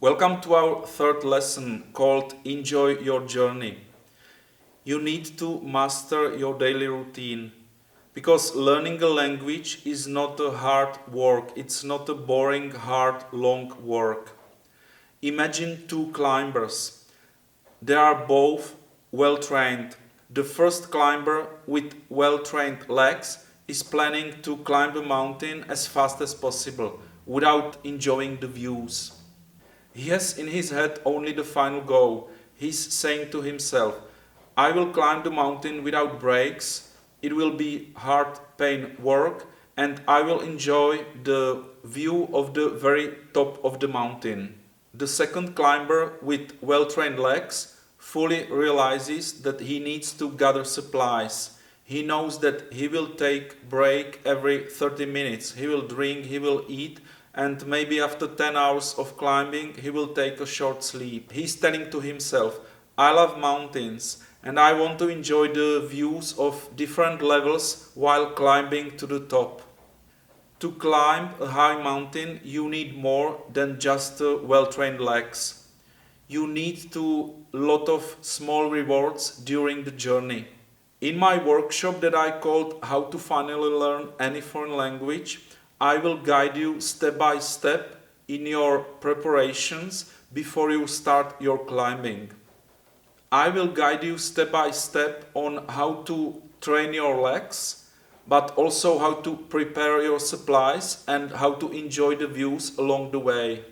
Welcome to our third lesson called Enjoy Your Journey. You need to master your daily routine because learning a language is not a hard work, it's not a boring, hard, long work. Imagine two climbers. They are both well trained. The first climber with well trained legs is planning to climb a mountain as fast as possible without enjoying the views. He has in his head only the final goal. He's saying to himself, I will climb the mountain without breaks, it will be hard pain work, and I will enjoy the view of the very top of the mountain. The second climber with well-trained legs fully realizes that he needs to gather supplies. He knows that he will take break every 30 minutes. He will drink, he will eat, and maybe after 10 hours of climbing he will take a short sleep. He's telling to himself, I love mountains and I want to enjoy the views of different levels while climbing to the top. To climb a high mountain you need more than just well-trained legs. You need to lot of small rewards during the journey. In my workshop that I called How to Finally Learn Any Foreign Language, I will guide you step by step in your preparations before you start your climbing. I will guide you step by step on how to train your legs, but also how to prepare your supplies and how to enjoy the views along the way.